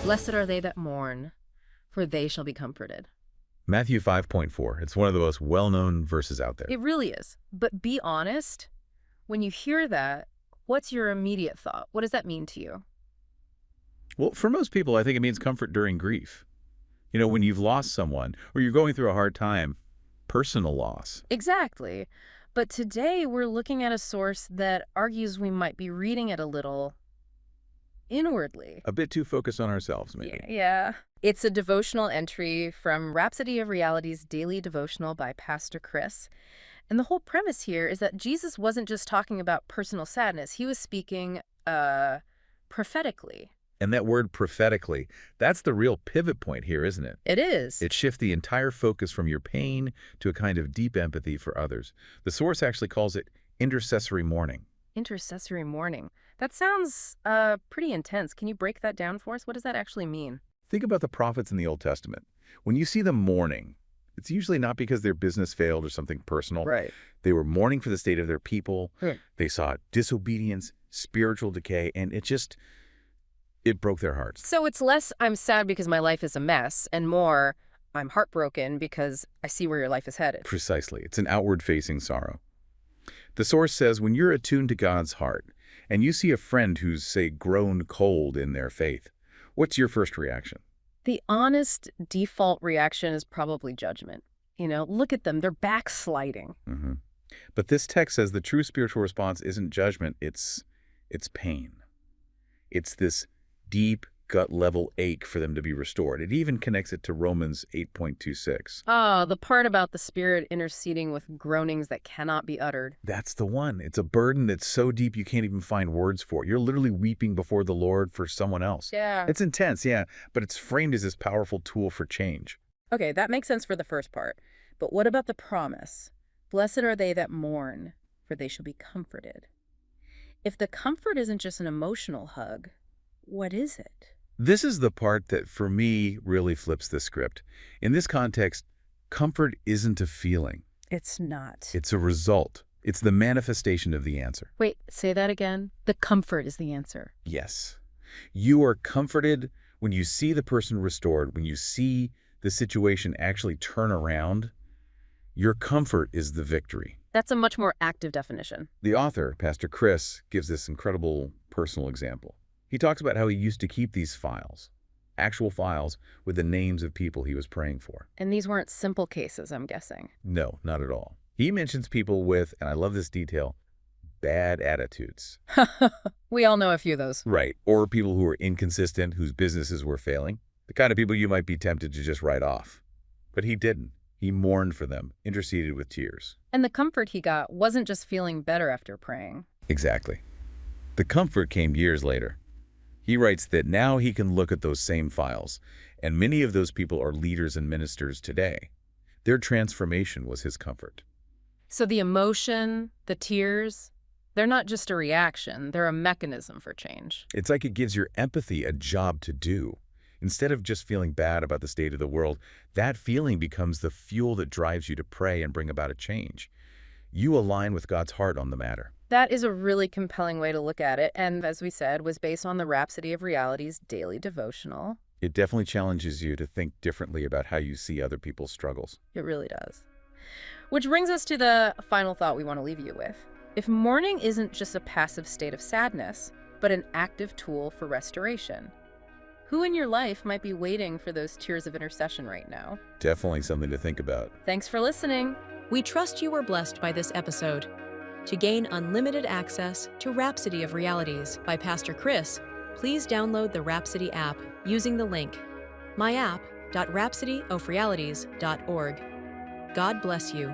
Blessed are they that mourn, for they shall be comforted. Matthew 5.4. It's one of the most well-known verses out there. It really is. But be honest, when you hear that, what's your immediate thought? What does that mean to you? Well, for most people, I think it means comfort during grief. You know, when you've lost someone or you're going through a hard time, personal loss. Exactly. But today we're looking at a source that argues we might be reading it a little inwardly. A bit too focused on ourselves, maybe. Yeah. It's a devotional entry from Rhapsody of Reality's daily devotional by Pastor Chris. And the whole premise here is that Jesus wasn't just talking about personal sadness. He was speaking prophetically. And that word prophetically, that's the real pivot point here, isn't it? It is. It shifts the entire focus from your pain to a kind of deep empathy for others. The source actually calls it intercessory mourning. Intercessory mourning. That sounds pretty intense. Can you break that down for us? What does that actually mean? Think about the prophets in the Old Testament. When you see them mourning, it's usually not because their business failed or something personal. Right. They were mourning for the state of their people. Hmm. They saw disobedience, spiritual decay, and it broke their hearts. So it's less, I'm sad because my life is a mess, and more, I'm heartbroken because I see where your life is headed. Precisely. It's an outward-facing sorrow. The source says when you're attuned to God's heart and you see a friend who's, say, grown cold in their faith, what's your first reaction? The honest default reaction is probably judgment. You know, look at them. They're backsliding. Mm-hmm. But this text says the true spiritual response isn't judgment, it's pain. It's this deep gut-level ache for them to be restored. It even connects it to Romans 8.26. Oh, the part about the Spirit interceding with groanings that cannot be uttered. That's the one. It's a burden that's so deep you can't even find words for it. You're literally weeping before the Lord for someone else. Yeah. It's intense, yeah, but it's framed as this powerful tool for change. Okay, that makes sense for the first part. But what about the promise? Blessed are they that mourn, for they shall be comforted. If the comfort isn't just an emotional hug, what is it? This is the part that, for me, really flips the script. In this context, comfort isn't a feeling. It's not. It's a result. It's the manifestation of the answer. Wait, say that again. The comfort is the answer. Yes. You are comforted when you see the person restored, when you see the situation actually turn around. Your comfort is the victory. That's a much more active definition. The author, Pastor Chris, gives this incredible personal example. He talks about how he used to keep these files, actual files, with the names of people he was praying for. And these weren't simple cases, I'm guessing. No, not at all. He mentions people with, and I love this detail, bad attitudes. We all know a few of those. Right. Or people who were inconsistent, whose businesses were failing. The kind of people you might be tempted to just write off. But he didn't. He mourned for them, interceded with tears. And the comfort he got wasn't just feeling better after praying. Exactly. The comfort came years later. He writes that now he can look at those same files, and many of those people are leaders and ministers today. Their transformation was his comfort. So the emotion, the tears, they're not just a reaction, they're a mechanism for change. It's like it gives your empathy a job to do. Instead of just feeling bad about the state of the world, that feeling becomes the fuel that drives you to pray and bring about a change. You align with God's heart on the matter. That is a really compelling way to look at it, and as we said, was based on the Rhapsody of Reality's daily devotional. It definitely challenges you to think differently about how you see other people's struggles. It really does. Which brings us to the final thought we want to leave you with. If mourning isn't just a passive state of sadness, but an active tool for restoration, who in your life might be waiting for those tears of intercession right now? Definitely something to think about. Thanks for listening. We trust you were blessed by this episode. To gain unlimited access to Rhapsody of Realities by Pastor Chris, please download the Rhapsody app using the link myapp.rhapsodyofrealities.org. God bless you.